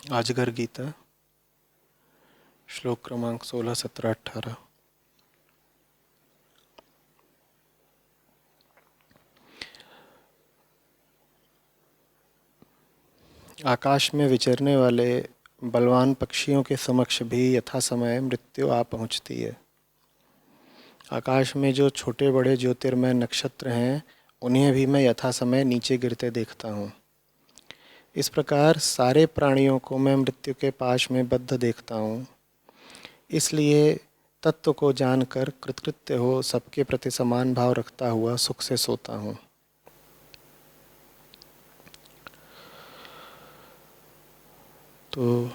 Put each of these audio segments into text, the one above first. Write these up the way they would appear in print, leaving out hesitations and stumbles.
आजगर गीता श्लोक क्रमांक 16, 17, 18। आकाश में विचरने वाले बलवान पक्षियों के समक्ष भी यथा समय मृत्यु आ पहुँचती है। आकाश में जो छोटे बड़े ज्योतिर्मय नक्षत्र हैं, उन्हें भी मैं यथा समय नीचे गिरते देखता हूँ। इस प्रकार सारे प्राणियों को मैं मृत्यु के पाश में बद्ध देखता हूँ। इसलिए तत्व को जानकर कृतकृत्य हो सबके प्रति समान भाव रखता हुआ सुख से सोता हूँ। तो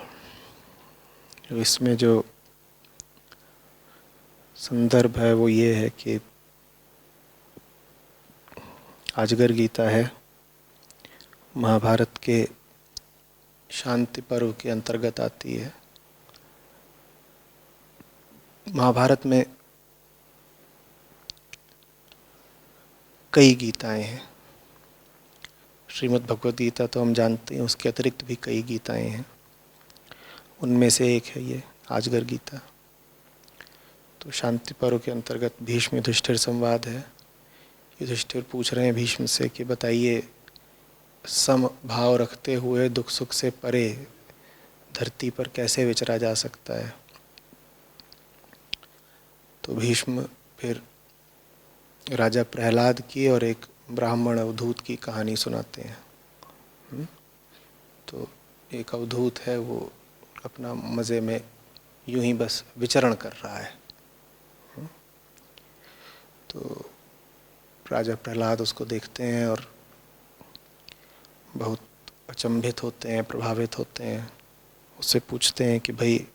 इसमें जो संदर्भ है वो ये है कि आजगर गीता है, महाभारत के शांति पर्व के अंतर्गत आती है। महाभारत में कई गीताएं हैं। श्रीमद् भगवद गीता तो हम जानते हैं, उसके अतिरिक्त भी कई गीताएं हैं। उनमें से एक है ये आजगर गीता। तो शांति पर्व के अंतर्गत भीष्म युधिष्ठिर संवाद है। युधिष्ठिर पूछ रहे हैं भीष्म से कि बताइए, सम भाव रखते हुए दुख सुख से परे धरती पर कैसे विचरा जा सकता है। तो भीष्म फिर राजा प्रहलाद की और एक ब्राह्मण अवधूत की कहानी सुनाते हैं। तो एक अवधूत है, वो अपना मज़े में यूं ही बस विचरण कर रहा है। तो राजा प्रहलाद उसको देखते हैं और बहुत अचंभित होते हैं, प्रभावित होते हैं। उससे पूछते हैं कि भाई,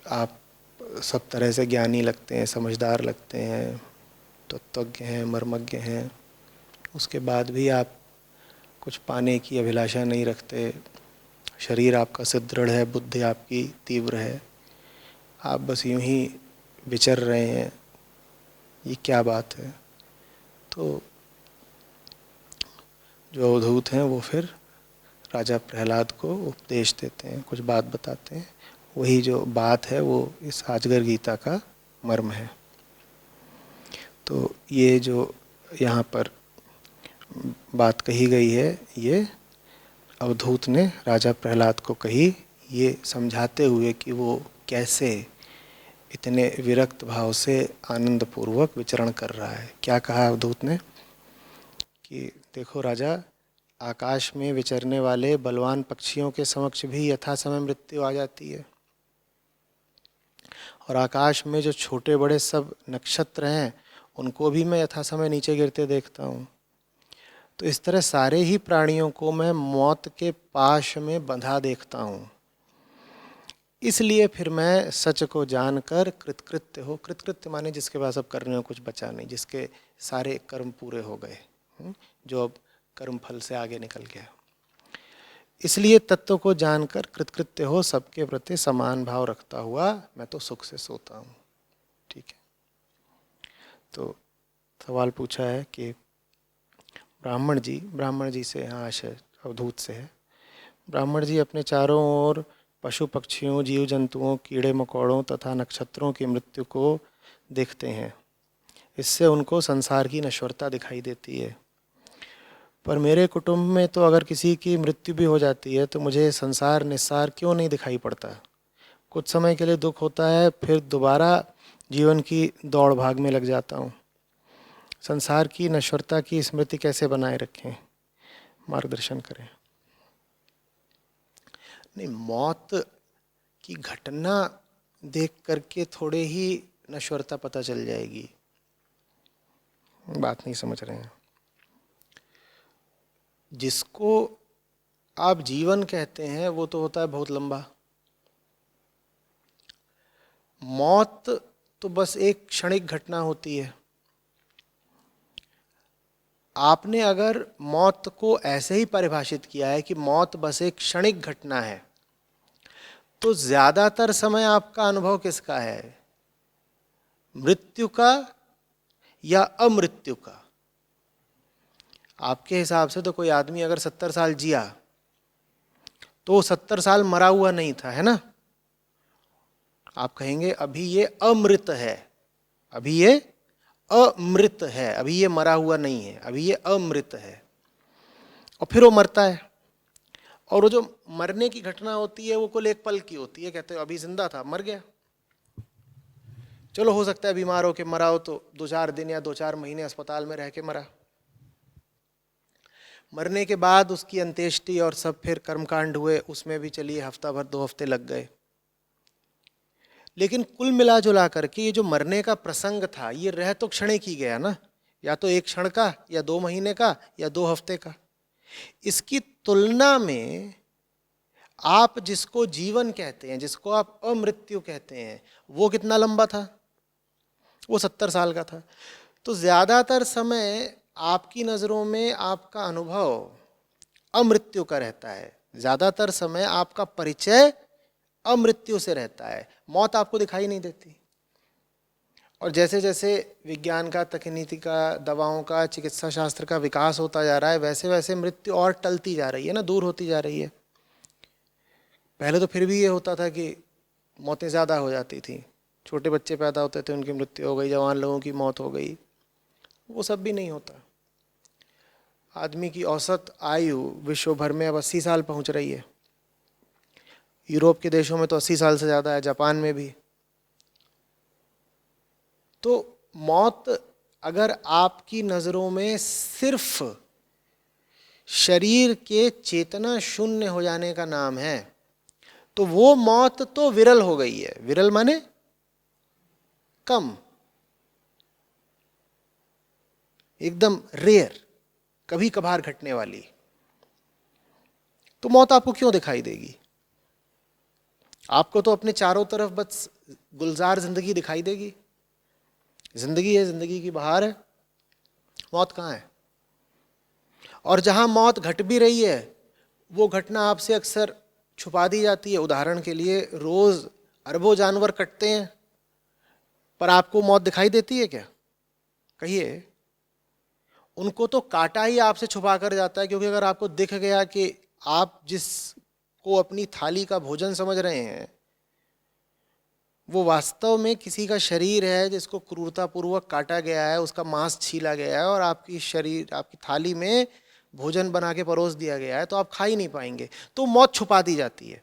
आप सब तरह से ज्ञानी लगते हैं, समझदार लगते हैं, तत्वज्ञ हैं, मर्मज्ञ हैं, उसके बाद भी आप कुछ पाने की अभिलाषा नहीं रखते। शरीर आपका सुदृढ़ है, बुद्धि आपकी तीव्र है, आप बस यूं ही विचर रहे हैं, ये क्या बात है। तो जो अवधूत हैं वो फिर राजा प्रहलाद को उपदेश देते हैं, कुछ बात बताते हैं। वही जो बात है वो इस आजगर गीता का मर्म है। तो ये जो यहाँ पर बात कही गई है, ये अवधूत ने राजा प्रहलाद को कही, ये समझाते हुए कि वो कैसे इतने विरक्त भाव से आनंद पूर्वक विचरण कर रहा है। क्या कहा अवधूत ने कि देखो राजा, आकाश में विचरने वाले बलवान पक्षियों के समक्ष भी यथा समय मृत्यु आ जाती है, और आकाश में जो छोटे बड़े सब नक्षत्र हैं, उनको भी मैं यथा समय नीचे गिरते देखता हूँ। तो इस तरह सारे ही प्राणियों को मैं मौत के पाश में बंधा देखता हूँ। इसलिए फिर मैं सच को जानकर कृतकृत्य हो, कृतकृत्य माने जिसके पास अब करने को कुछ बचा नहीं, जिसके सारे कर्म पूरे हो गए, जो अब कर्म फल से आगे निकल गया। इसलिए तत्व को जानकर कृतकृत्य हो सबके प्रति समान भाव रखता हुआ मैं तो सुख से सोता हूँ। ठीक है। तो सवाल पूछा है कि ब्राह्मण जी से, हाँ आशय अवधूत से है। ब्राह्मण जी अपने चारों ओर पशु पक्षियों, जीव जंतुओं, कीड़े मकोड़ों तथा नक्षत्रों की मृत्यु को देखते हैं। इससे उनको संसार की नश्वरता दिखाई देती है। पर मेरे कुटुंब में तो अगर किसी की मृत्यु भी हो जाती है तो मुझे संसार निस्सार क्यों नहीं दिखाई पड़ता। कुछ समय के लिए दुख होता है, फिर दोबारा जीवन की दौड़ भाग में लग जाता हूँ। संसार की नश्वरता की स्मृति कैसे बनाए रखें, मार्गदर्शन करें। नहीं, मौत की घटना देख करके थोड़े ही नश्वरता पता चल जाएगी। बात नहीं समझ रहे हैं। जिसको आप जीवन कहते हैं वो तो होता है बहुत लंबा। मौत तो बस एक क्षणिक घटना होती है। आपने अगर मौत को ऐसे ही परिभाषित किया है कि मौत बस एक क्षणिक घटना है, तो ज्यादातर समय आपका अनुभव किसका है, मृत्यु का या अमृत्यु का? आपके हिसाब से तो कोई आदमी अगर 70 साल जिया तो 70 साल मरा हुआ नहीं था, है ना? आप कहेंगे अभी ये अमृत है, अभी ये अमृत है, अभी ये मरा हुआ नहीं है, अभी ये अमृत है। और फिर वो मरता है, और वो जो मरने की घटना होती है वो कुल एक पल की होती है। कहते हैं अभी जिंदा था, मर गया। चलो हो सकता है बीमार हो के मरा हो तो 2-4 दिन या 2-4 महीने अस्पताल में रह के मरा। मरने के बाद उसकी अंत्येष्टि और सब फिर कर्मकांड हुए, उसमें भी चलिए हफ्ता भर 2 हफ्ते लग गए। लेकिन कुल मिला जुला करके ये जो मरने का प्रसंग था ये रह तो क्षणिक ही गया ना, या तो 1 क्षण का, या 2 महीने का, या 2 हफ्ते का। इसकी तुलना में आप जिसको जीवन कहते हैं, जिसको आप अमृत्यु कहते हैं, वो कितना लंबा था? वो 70 साल का था। तो ज्यादातर समय आपकी नजरों में आपका अनुभव अमृत्यु का रहता है, ज्यादातर समय आपका परिचय अमृत्यु से रहता है, मौत आपको दिखाई नहीं देती। और जैसे जैसे विज्ञान का, तकनीकी का, दवाओं का, चिकित्सा शास्त्र का विकास होता जा रहा है, वैसे वैसे मृत्यु और टलती जा रही है ना, दूर होती जा रही है। पहले तो फिर भी ये होता था कि मौतें ज़्यादा हो जाती थी, छोटे बच्चे पैदा होते थे उनकी मृत्यु हो गई, जवान लोगों की मौत हो गई। वो सब भी नहीं होता। आदमी की औसत आयु विश्व भर में अब 80 साल पहुंच रही है। यूरोप के देशों में तो 80 साल से ज़्यादा है, जापान में भी। तो मौत अगर आपकी नज़रों में सिर्फ शरीर के चेतना शून्य हो जाने का नाम है, तो वो मौत तो विरल हो गई है। विरल माने कम, एकदम रेयर, कभी कभार घटने वाली। तो मौत आपको क्यों दिखाई देगी? आपको तो अपने चारों तरफ बस गुलजार जिंदगी दिखाई देगी। जिंदगी है, जिंदगी की बहार है, मौत कहाँ है? और जहां मौत घट भी रही है वो घटना आपसे अक्सर छुपा दी जाती है। उदाहरण के लिए रोज अरबों जानवर कटते हैं, पर आपको मौत दिखाई देती है क्या? कहिए। उनको तो काटा ही आपसे छुपा कर जाता है, क्योंकि अगर आपको दिख गया कि आप जिसको अपनी थाली का भोजन समझ रहे हैं वो वास्तव में किसी का शरीर है जिसको क्रूरतापूर्वक काटा गया है, उसका मांस छीला गया है और आपकी शरीर, आपकी थाली में भोजन बना के परोस दिया गया है, तो आप खा ही नहीं पाएंगे। तो मौत छुपा दी जाती है।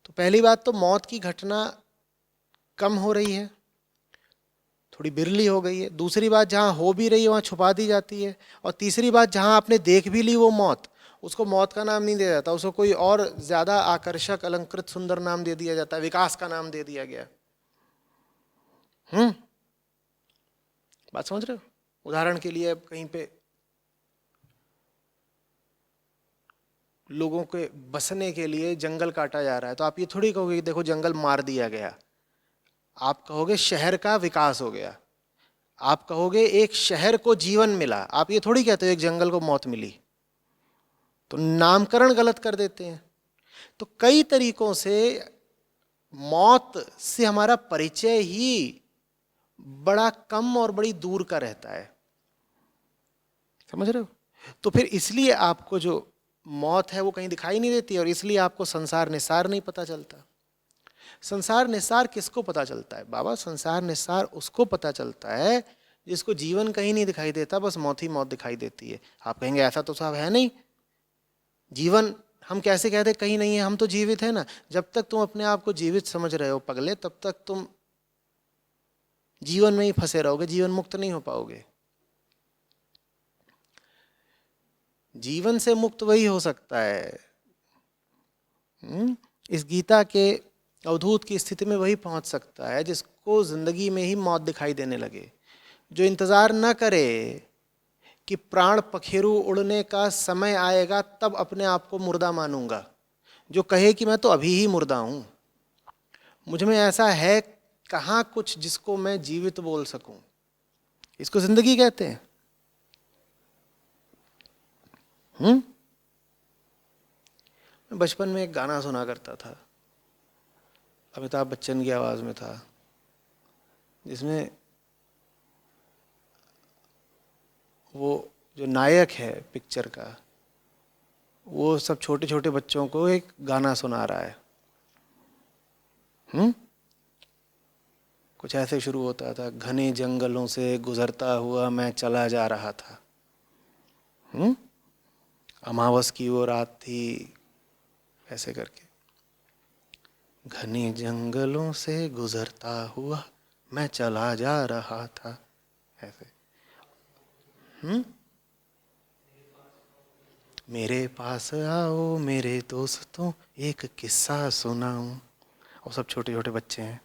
तो पहली बात तो मौत की घटना कम हो रही है, थोड़ी बिरली हो गई है। दूसरी बात, जहाँ हो भी रही है वहाँ छुपा दी जाती है। और तीसरी बात, जहाँ आपने देख भी ली वो मौत, उसको मौत का नाम नहीं दिया जाता, उसको कोई और ज़्यादा आकर्षक, अलंकृत, सुंदर नाम दे दिया जाता है, विकास का नाम दे दिया गया। बात समझ रहे हो? उदाहरण के लिए अब कहीं पे लोगों के बसने के लिए जंगल काटा जा रहा है, तो आप ये थोड़ी कहोगे कि देखो जंगल मार दिया गया। आप कहोगे शहर का विकास हो गया, आप कहोगे एक शहर को जीवन मिला। आप ये थोड़ी कहते हो एक जंगल को मौत मिली। तो नामकरण गलत कर देते हैं। तो कई तरीकों से मौत से हमारा परिचय ही बड़ा कम और बड़ी दूर का रहता है। समझ रहे हो? तो फिर इसलिए आपको जो मौत है वो कहीं दिखाई नहीं देती, और इसलिए आपको संसार निसार नहीं पता चलता। संसार निसार किसको पता चलता है बाबा? संसार निसार उसको पता चलता है जिसको जीवन कहीं नहीं दिखाई देता, बस मौत ही मौत दिखाई देती है। आप कहेंगे ऐसा तो साहब है नहीं, जीवन हम कैसे कहते कहीं नहीं है, हम तो जीवित है ना। जब तक तुम अपने आप को जीवित समझ रहे हो पगले, तब तक तुम जीवन में ही फंसे रहोगे, जीवन मुक्त नहीं हो पाओगे। जीवन से मुक्त वही हो सकता है, इस गीता के अवधूत की स्थिति में वही पहुंच सकता है जिसको जिंदगी में ही मौत दिखाई देने लगे। जो इंतजार न करे कि प्राण पखेरु उड़ने का समय आएगा तब अपने आप को मुर्दा मानूंगा, जो कहे कि मैं तो अभी ही मुर्दा हूं, मुझ में ऐसा है कहाँ कुछ जिसको मैं जीवित बोल सकूं, इसको जिंदगी कहते हैं। मैं बचपन में एक गाना सुना करता था, अमिताभ बच्चन की आवाज में था, जिसमें वो जो नायक है पिक्चर का, वो सब छोटे छोटे बच्चों को एक गाना सुना रहा है। कुछ ऐसे शुरू होता था, घने जंगलों से गुजरता हुआ मैं चला जा रहा था। अमावस की वो रात थी, ऐसे करके, घने जंगलों से गुजरता हुआ मैं चला जा रहा था, ऐसे। मेरे पास आओ मेरे दोस्तों, एक किस्सा सुनाऊं। और सब छोटे छोटे बच्चे हैं।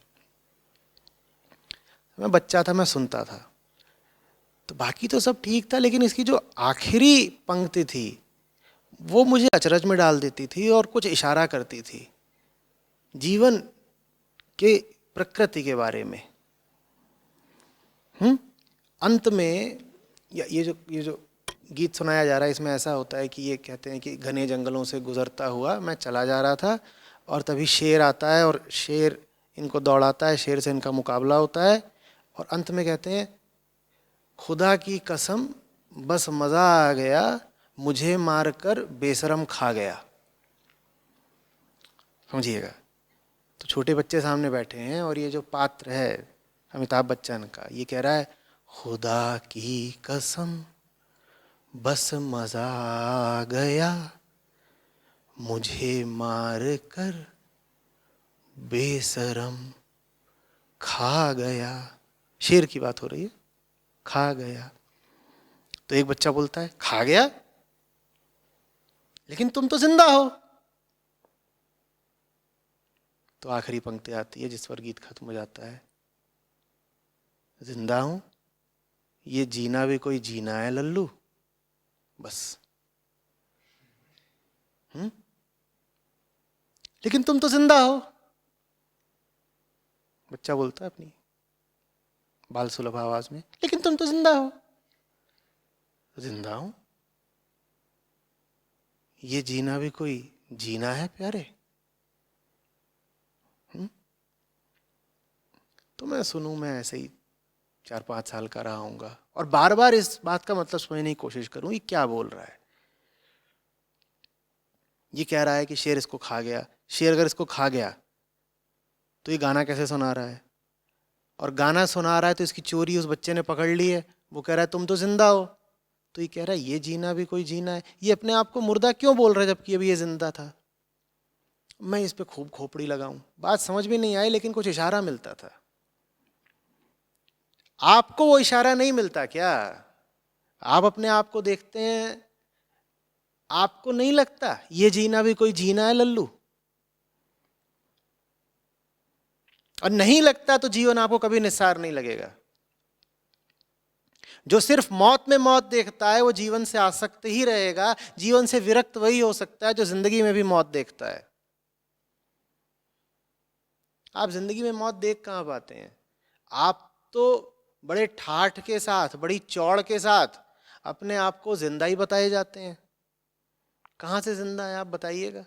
मैं बच्चा था, मैं सुनता था, तो बाकी तो सब ठीक था, लेकिन इसकी जो आखिरी पंक्ति थी वो मुझे अचरज में डाल देती थी और कुछ इशारा करती थी जीवन के, प्रकृति के बारे में। अंत में ये जो गीत सुनाया जा रहा है, इसमें ऐसा होता है कि ये कहते हैं कि घने जंगलों से गुजरता हुआ मैं चला जा रहा था, और तभी शेर आता है और शेर इनको दौड़ाता है, शेर से इनका मुकाबला होता है, और अंत में कहते हैं खुदा की कसम बस मज़ा आ गया, मुझे मारकर बेशरम खा गया। समझिएगा। तो छोटे बच्चे सामने बैठे हैं और ये जो पात्र है अमिताभ बच्चन का, ये कह रहा है खुदा की कसम बस मज़ा आ गया, मुझे मार कर बेशरम खा गया। शेर की बात हो रही है, खा गया। तो एक बच्चा बोलता है खा गया, लेकिन तुम तो जिंदा हो। तो आखिरी पंक्ति आती है जिस पर गीत खत्म हो जाता है, जिंदा हूं, ये जीना भी कोई जीना है लल्लू, बस। लेकिन तुम तो जिंदा हो, बच्चा बोलता है अपनी बाल सुलभ आवाज में, लेकिन तुम तो जिंदा हो। जिंदा हूं, ये जीना भी कोई जीना है प्यारे। तो मैं सुनूं, मैं ऐसे ही 4-5 साल का रहा हूँगा और बार बार इस बात का मतलब समझने की कोशिश करूं ये क्या बोल रहा है। ये कह रहा है कि शेर इसको खा गया। शेर अगर इसको खा गया तो ये गाना कैसे सुना रहा है, और गाना सुना रहा है तो इसकी चोरी उस बच्चे ने पकड़ ली है। वो कह रहा है तुम तो जिंदा हो, तो ये कह रहा है ये जीना भी कोई जीना है। ये अपने आप को मुर्दा क्यों बोल रहा है जबकि अभी ये जिंदा था। मैं इस पे खूब खोपड़ी लगाऊं, बात समझ में नहीं आई, लेकिन कुछ इशारा मिलता था। आपको वो इशारा नहीं मिलता क्या? आप अपने आप को देखते हैं, आपको नहीं लगता ये जीना भी कोई जीना है लल्लू? और नहीं लगता तो जीवन आपको कभी निस्सार नहीं लगेगा। जो सिर्फ मौत में मौत देखता है वो जीवन से आसक्त ही रहेगा। जीवन से विरक्त वही हो सकता है जो जिंदगी में भी मौत देखता है। आप जिंदगी में मौत देख कहां पाते हैं? आप तो बड़े ठाठ के साथ, बड़ी चौड़ के साथ अपने आप को जिंदा ही बताए जाते हैं। कहां से जिंदा है आप बताइएगा?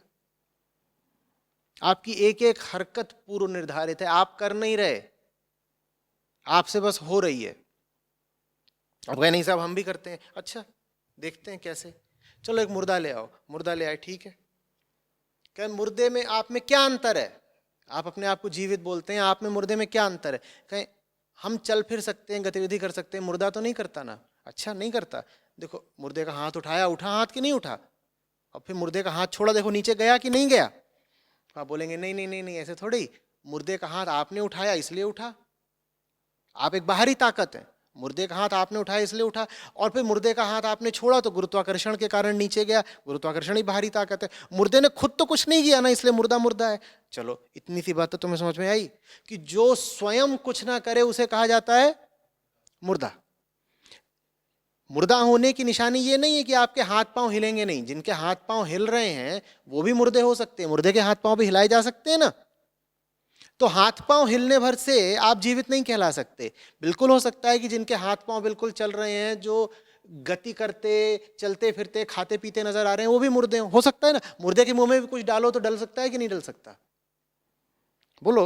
आपकी एक एक हरकत पूर्व निर्धारित है, आप कर नहीं रहे, आपसे बस हो रही है। अब कहे नहीं साहब हम भी करते हैं। अच्छा देखते हैं कैसे। चलो एक मुर्दा ले आओ। मुर्दा ले आए, ठीक है। कहे मुर्दे में आप में क्या अंतर है? आप अपने आप को जीवित बोलते हैं, आप में मुर्दे में क्या अंतर है? कहें हम चल फिर सकते हैं, गतिविधि कर सकते हैं, मुर्दा तो नहीं करता ना। अच्छा नहीं करता, देखो मुर्दे का हाथ उठाया, उठा हाथ कि नहीं उठा? और फिर मुर्दे का हाथ छोड़ा, देखो नीचे गया कि नहीं गया? आप बोलेंगे नहीं नहीं नहीं नहीं, ऐसे थोड़ी। मुर्दे का हाथ आपने उठाया इसलिए उठा, आप एक बाहरी ताकत है। मुर्दे का हाथ आपने उठाया इसलिए उठा, और फिर मुर्दे का हाथ आपने छोड़ा तो गुरुत्वाकर्षण के कारण नीचे गया। गुरुत्वाकर्षण ही बाहरी ताकत है। मुर्दे ने खुद तो कुछ नहीं किया ना, इसलिए मुर्दा मुर्दा है। चलो इतनी सी बात तो तुम्हें समझ में आई कि जो स्वयं कुछ ना करे उसे कहा जाता है मुर्दा। मुर्दा होने की निशानी ये नहीं है कि आपके हाथ पांव हिलेंगे नहीं। जिनके हाथ पांव हिल रहे हैं वो भी मुर्दे हो सकते हैं, मुर्दे के हाथ पांव भी हिलाए जा सकते हैं ना। तो हाथ पांव हिलने भर से आप जीवित नहीं कहला सकते। बिल्कुल हो सकता है कि जिनके हाथ पांव बिल्कुल चल रहे हैं, जो गति करते, चलते फिरते, खाते पीते नजर आ रहे हैं, वो भी मुर्दे हो सकता है ना। मुर्दे के मुंह में भी कुछ डालो तो डल सकता है कि नहीं डल सकता? बोलो।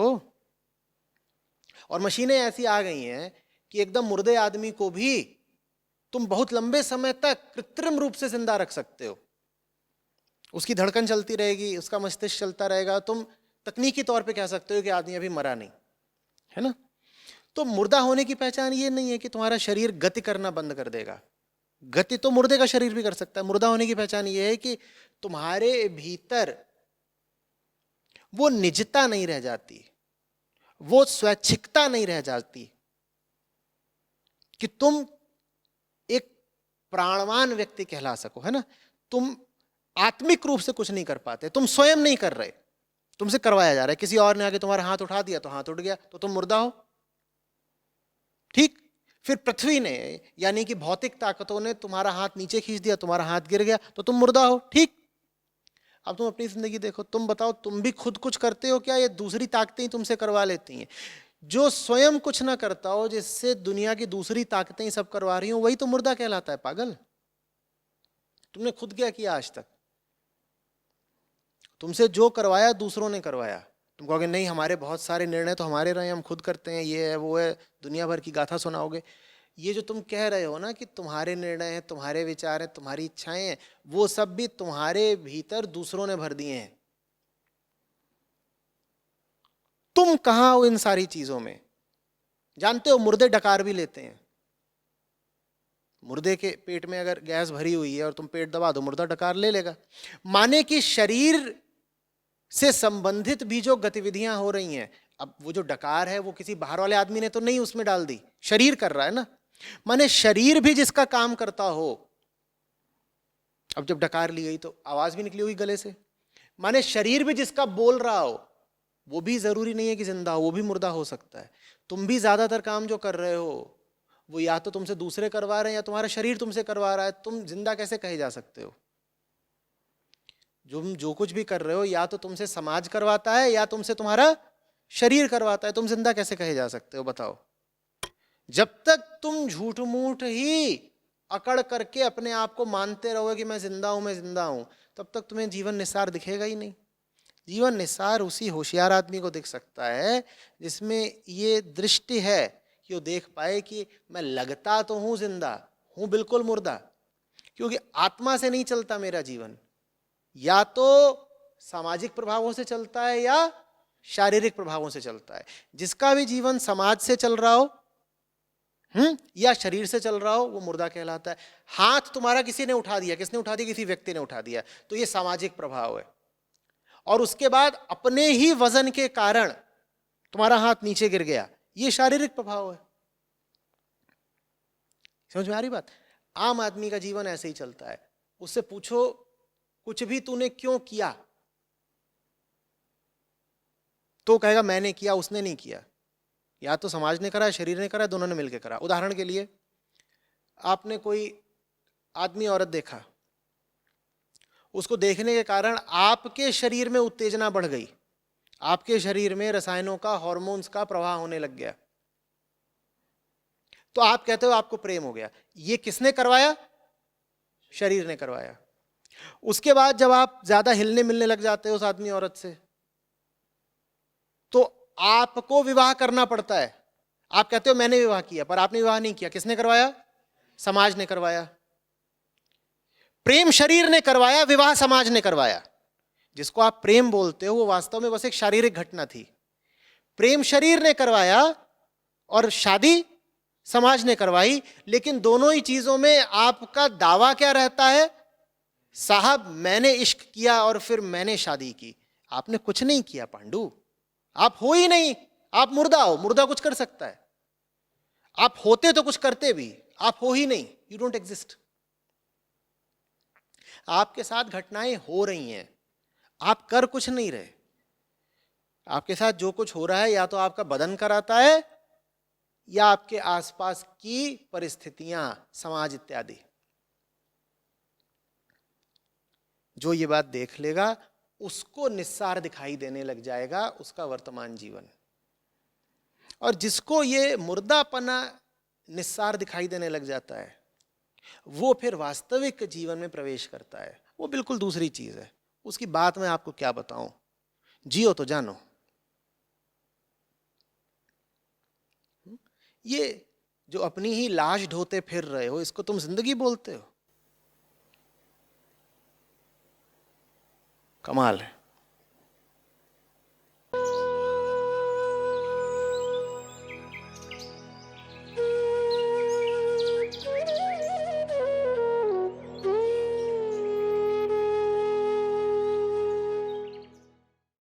और मशीनें ऐसी आ गई हैं कि एकदम मुर्दे आदमी को भी तुम बहुत लंबे समय तक कृत्रिम रूप से जिंदा रख सकते हो। उसकी धड़कन चलती रहेगी, उसका मस्तिष्क चलता रहेगा, तुम तकनीकी तौर पे कह सकते हो कि आदमी अभी मरा नहीं, है ना। तो मुर्दा होने की पहचान ये नहीं है कि तुम्हारा शरीर गति करना बंद कर देगा। गति तो मुर्दे का शरीर भी कर सकता है। मुर्दा होने की पहचान ये है कि तुम्हारे भीतर वो निजता नहीं रह जाती, वो स्वैच्छिकता नहीं रह जाती कि तुम एक प्राणवान व्यक्ति कहला सको, है ना। तुम आत्मिक रूप से कुछ नहीं कर पाते, तुम स्वयं नहीं कर रहे, तुमसे करवाया जा रहा है। किसी और ने आके तुम्हारा हाथ उठा दिया तो हाथ उठ गया, तो तुम मुर्दा हो। ठीक। फिर पृथ्वी ने यानी कि भौतिक ताकतों ने तुम्हारा हाथ नीचे खींच दिया, तुम्हारा हाथ गिर गया, तो तुम मुर्दा हो। ठीक। अब तुम अपनी जिंदगी देखो, तुम बताओ, तुम भी खुद कुछ करते हो क्या, ये दूसरी ताकतें ही तुमसे करवा लेती हैं? जो स्वयं कुछ ना करता हो, जिससे दुनिया की दूसरी ताकतें ही सब करवा रही हो, वही तो मुर्दा कहलाता है, पागल। तुमने खुद क्या किया आज तक? तुमसे जो करवाया दूसरों ने करवाया। तुम कहोगे नहीं, हमारे बहुत सारे निर्णय तो हमारे रहे, हम खुद करते हैं, ये है वो है, दुनिया भर की गाथा सुनाओगे। ये जो तुम कह रहे हो ना कि तुम्हारे निर्णय हैं, तुम्हारे विचार हैं, तुम्हारी इच्छाएं हैं, वो सब भी तुम्हारे भीतर दूसरों ने भर दिए हैं। तुम कहां हो इन सारी चीजों में? जानते हो, मुर्दे डकार भी लेते हैं। मुर्दे के पेट में अगर गैस भरी हुई है और तुम पेट दबा दो, मुर्दा डकार ले लेगा। माने कि शरीर से संबंधित भी जो गतिविधियां हो रही हैं, अब वो जो डकार है वो किसी बाहर वाले आदमी ने तो नहीं उसमें डाल दी, शरीर कर रहा है ना। माने शरीर भी जिसका काम करता हो, अब जब डकार ली गई तो आवाज भी निकली होगी गले से, माने शरीर भी जिसका बोल रहा हो, वो भी जरूरी नहीं है कि जिंदा हो, वो भी मुर्दा हो सकता है। तुम भी ज्यादातर काम जो कर रहे हो वो या तो तुमसे दूसरे करवा रहे हैं या तुम्हारा शरीर तुमसे करवा रहा है। तुम जिंदा कैसे कहे जा सकते हो? जो कुछ भी कर रहे हो या तो तुमसे समाज करवाता है या तुमसे तुम्हारा शरीर करवाता है। तुम जिंदा कैसे कहे जा सकते हो, बताओ? जब तक तुम झूठ मूठ ही अकड़ करके अपने आप को मानते रहोगे कि मैं जिंदा हूं, मैं जिंदा हूं, तब तक तुम्हें जीवन निस्सार दिखेगा ही नहीं। जीवन निस्सार उसी होशियार आदमी को दिख सकता है जिसमें ये दृष्टि है कि वो देख पाए कि मैं लगता तो हूं जिंदा, हूं बिल्कुल मुर्दा, क्योंकि आत्मा से नहीं चलता मेरा जीवन। या तो सामाजिक प्रभावों से चलता है या शारीरिक प्रभावों से चलता है। जिसका भी जीवन समाज से चल रहा हो या शरीर से चल रहा हो, वो मुर्दा कहलाता है। हाथ तुम्हारा किसी ने उठा दिया, किसने उठा दिया? किसी व्यक्ति ने उठा दिया, तो ये सामाजिक प्रभाव है। और उसके बाद अपने ही वजन के कारण तुम्हारा हाथ नीचे गिर गया, ये शारीरिक प्रभाव है। समझ में आ रही बात? आम आदमी का जीवन ऐसे ही चलता है। उससे पूछो कुछ भी तूने क्यों किया, तो कहेगा मैंने किया, उसने नहीं किया। या तो समाज ने करा, शरीर ने करा, दोनों ने मिलकर करा। उदाहरण के लिए, आपने कोई आदमी औरत देखा, उसको देखने के कारण आपके शरीर में उत्तेजना बढ़ गई, आपके शरीर में रसायनों का, हार्मोन्स का प्रवाह होने लग गया, तो आप कहते हो आपको प्रेम हो गया। ये किसने करवाया? शरीर ने करवाया। उसके बाद जब आप ज्यादा हिलने मिलने लग जाते हो उस आदमी औरत से, तो आपको विवाह करना पड़ता है। आप कहते हो मैंने विवाह किया, पर आपने विवाह नहीं किया। किसने करवाया? समाज ने करवाया। प्रेम शरीर ने करवाया, विवाह समाज ने करवाया। जिसको आप प्रेम बोलते हो वो वास्तव में बस एक शारीरिक घटना थी। प्रेम शरीर ने करवाया और शादी समाज ने करवाई, लेकिन दोनों ही चीजों में आपका दावा क्या रहता है? साहब मैंने इश्क किया और फिर मैंने शादी की। आपने कुछ नहीं किया पांडु, आप हो ही नहीं, आप मुर्दा हो। मुर्दा कुछ कर सकता है? आप होते तो कुछ करते भी, आप हो ही नहीं, यू डोंट एग्जिस्ट। आपके साथ घटनाएं हो रही हैं, आप कर कुछ नहीं रहे। आपके साथ जो कुछ हो रहा है या तो आपका बदन कराता है या आपके आसपास की परिस्थितियां, समाज इत्यादि। जो ये बात देख लेगा उसको निस्सार दिखाई देने लग जाएगा उसका वर्तमान जीवन। और जिसको ये मुर्दापना निस्सार दिखाई देने लग जाता है, वो फिर वास्तविक जीवन में प्रवेश करता है। वो बिल्कुल दूसरी चीज है। उसकी बात मैं आपको क्या बताऊं, जियो तो जानो। ये जो अपनी ही लाश ढोते फिर रहे हो, इसको तुम जिंदगी बोलते हो? कमाल है।